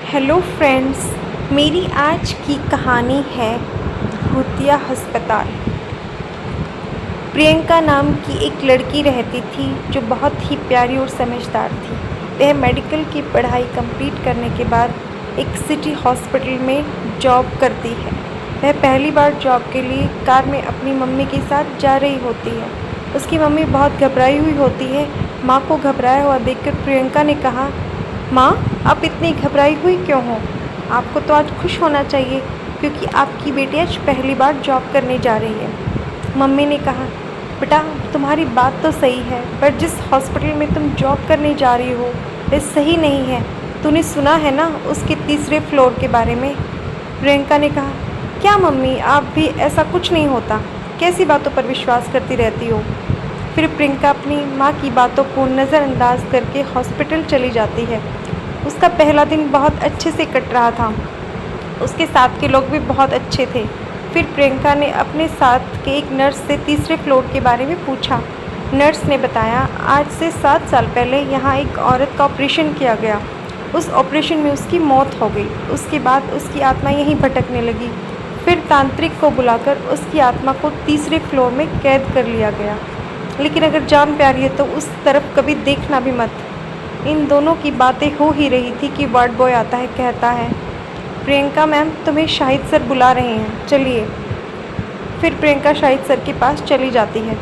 Hello friends, मेरी आज की कहानी है भूतिया अस्पताल। प्रियंका नाम की एक लड़की रहती थी जो बहुत ही प्यारी और समझदार थी। वह मेडिकल की पढ़ाई कंप्लीट करने के बाद एक सिटी हॉस्पिटल में जॉब करती है। वह पहली बार जॉब के लिए कार में अपनी मम्मी के साथ जा रही होती है। उसकी मम्मी बहुत घबराई हुई होती है। माँ को घबराया हुआ देखकर प्रियंका ने कहा, माँ, आप इतनी घबराई हुई क्यों हो? आपको तो आज खुश होना चाहिए क्योंकि आपकी बेटी आज पहली बार जॉब करने जा रही है। मम्मी ने कहा, बेटा, तुम्हारी बात तो सही है, पर जिस हॉस्पिटल में तुम जॉब करने जा रही हो वह सही नहीं है। तूने सुना है ना उसके तीसरे फ्लोर के बारे में? प्रियंका ने कहा, क्या मम्मी, आप भी ऐसा कुछ नहीं होता। कैसी बातों पर विश्वास करती रहती हो? फिर प्रियंका अपनी माँ की बातों को नज़रअंदाज करके हॉस्पिटल चली जाती है। उसका पहला दिन बहुत अच्छे से कट रहा था। उसके साथ के लोग भी बहुत अच्छे थे। फिर प्रियंका ने अपने साथ के एक नर्स से तीसरे फ्लोर के बारे में पूछा। नर्स ने बताया, आज से 7 साल पहले यहाँ एक औरत का ऑपरेशन किया गया। उस ऑपरेशन में उसकी मौत हो गई। उसके बाद उसकी आत्मा यहीं भटकने लगी। फिर तांत्रिक को बुलाकर उसकी आत्मा को तीसरे फ्लोर में कैद कर लिया गया। लेकिन अगर जान प्यारी है तो उस तरफ कभी देखना भी मत। इन दोनों की बातें हो ही रही थी कि वार्ड बॉय आता है, कहता है, प्रियंका मैम, तुम्हें शाहिद सर बुला रहे हैं, चलिए। फिर प्रियंका शाहिद सर के पास चली जाती है।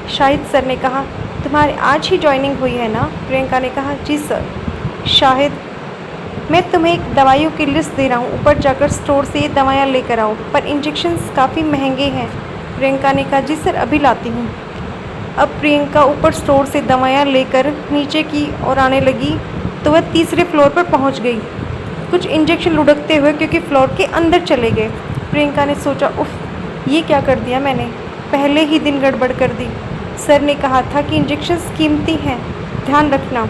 शाहिद सर ने कहा, तुम्हारी आज ही ज्वाइनिंग हुई है ना? प्रियंका ने कहा, जी सर। शाहिद, मैं तुम्हें एक दवाइयों की लिस्ट दे रहा हूँ, ऊपर जाकर स्टोर से ये दवाइयाँ लेकर आओ, पर इंजेक्शन्स काफ़ी महंगे हैं। प्रियंका ने कहा, जी सर, अभी लाती हूँ। अब प्रियंका ऊपर स्टोर से दवाइयाँ लेकर नीचे की ओर आने लगी तो वह तीसरे फ्लोर पर पहुंच गई, कुछ इंजेक्शन लुढ़कते हुए, क्योंकि फ्लोर के अंदर चले गए। प्रियंका ने सोचा, उफ, ये क्या कर दिया मैंने, पहले ही दिन गड़बड़ कर दी। सर ने कहा था कि इंजेक्शन्स कीमती हैं, ध्यान रखना।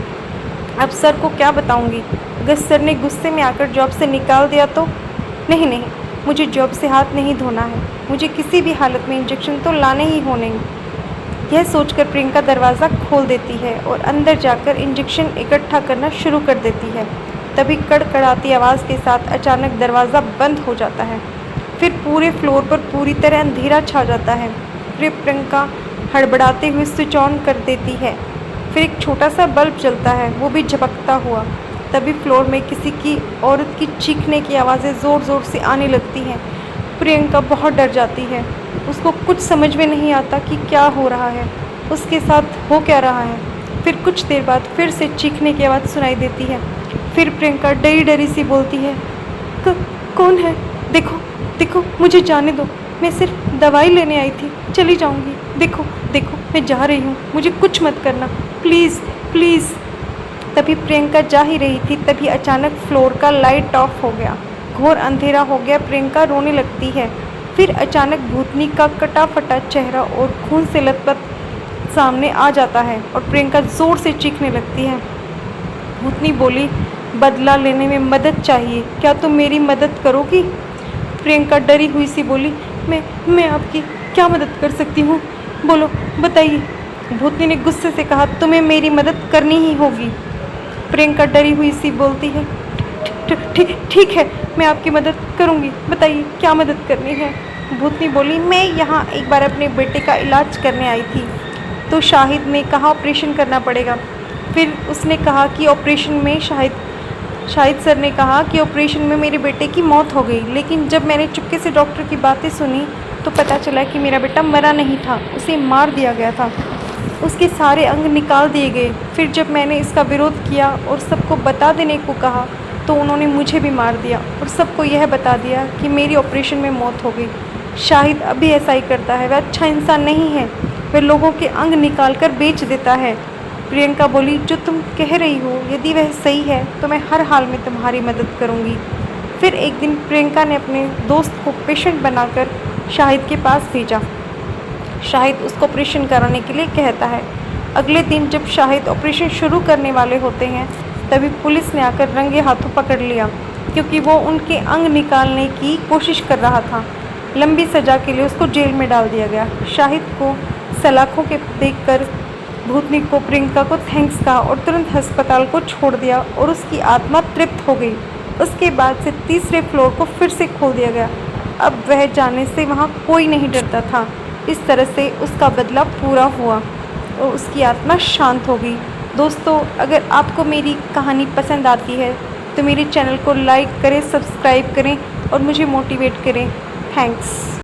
अब सर को क्या बताऊंगी? अगर सर ने गुस्से में आकर जॉब से निकाल दिया तो? नहीं, मुझे जॉब से हाथ नहीं धोना है। मुझे किसी भी हालत में इंजेक्शन तो लाने ही होने। यह सोचकर प्रियंका दरवाज़ा खोल देती है और अंदर जाकर इंजेक्शन इकट्ठा करना शुरू कर देती है। तभी कड़कड़ाती आवाज़ के साथ अचानक दरवाज़ा बंद हो जाता है। फिर पूरे फ्लोर पर पूरी तरह अंधेरा छा जाता है। फिर प्रियंका हड़बड़ाते हुए स्विच ऑन कर देती है। फिर एक छोटा सा बल्ब जलता है, वो भी झपकता हुआ। तभी फ्लोर में किसी की औरत की चीखने की आवाज़ें ज़ोर ज़ोर से आने लगती हैं। प्रियंका बहुत डर जाती है। उसको कुछ समझ में नहीं आता कि क्या हो रहा है, उसके साथ हो क्या रहा है। फिर कुछ देर बाद फिर से चीखने की आवाज़ सुनाई देती है। फिर प्रियंका डरी डरी सी बोलती है, कौन है? देखो, मुझे जाने दो, मैं सिर्फ दवाई लेने आई थी, चली जाऊंगी। देखो, मैं जा रही हूँ, मुझे कुछ मत करना, प्लीज़। तभी प्रियंका जा ही रही थी, तभी अचानक फ्लोर का लाइट ऑफ हो गया। घोर अंधेरा हो गया। प्रियंका रोने लगती है। फिर अचानक भूतनी का कटा फटा चेहरा और खून से लथपथ सामने आ जाता है और प्रियंका ज़ोर से चीखने लगती है। भूतनी बोली, बदला लेने में मदद चाहिए, क्या तुम मेरी मदद करोगी? प्रियंका डरी हुई सी बोली, मैं आपकी क्या मदद कर सकती हूँ? बोलो, बताइए। भूतनी ने गुस्से से कहा, तुम्हें मेरी मदद करनी ही होगी। प्रियंका डरी हुई सी बोलती है, ठीक है, मैं आपकी मदद करूंगी, बताइए क्या मदद करनी है। भूतनी बोली, मैं यहाँ एक बार अपने बेटे का इलाज करने आई थी तो शाहिद ने कहा ऑपरेशन करना पड़ेगा। फिर उसने कहा कि ऑपरेशन में शाहिद सर ने कहा कि ऑपरेशन में मेरे बेटे की मौत हो गई। लेकिन जब मैंने चुपके से डॉक्टर की बातें सुनी तो पता चला कि मेरा बेटा मरा नहीं था, उसे मार दिया गया था, उसके सारे अंग निकाल दिए गए। फिर जब मैंने इसका विरोध किया और सबको बता देने को कहा तो उन्होंने मुझे भी मार दिया और सबको यह बता दिया कि मेरी ऑपरेशन में मौत हो गई। शाहिद अभी ऐसा ही करता है, वह अच्छा इंसान नहीं है, वह लोगों के अंग निकाल कर बेच देता है। प्रियंका बोली, जो तुम कह रही हो यदि वह सही है तो मैं हर हाल में तुम्हारी मदद करूंगी। फिर एक दिन प्रियंका ने अपने दोस्त को पेशेंट बनाकर शाहिद के पास भेजा। शाहिद उसको ऑपरेशन कराने के लिए कहता है। अगले दिन जब शाहिद ऑपरेशन शुरू करने वाले होते हैं तभी पुलिस ने आकर रंगे हाथों पकड़ लिया, क्योंकि वो उनके अंग निकालने की कोशिश कर रहा था। लंबी सज़ा के लिए उसको जेल में डाल दिया गया। शाहिद को सलाखों के देखकर भूतनी को प्रियंका को थैंक्स कहा और तुरंत अस्पताल को छोड़ दिया और उसकी आत्मा तृप्त हो गई। उसके बाद से तीसरे फ्लोर को फिर से खोल दिया गया। अब वह जाने से वहाँ कोई नहीं डरता था। इस तरह से उसका बदला पूरा हुआ और उसकी आत्मा शांत हो गई। दोस्तों, अगर आपको मेरी कहानी पसंद आती है तो मेरे चैनल को लाइक करें, सब्सक्राइब करें और मुझे मोटिवेट करें। थैंक्स।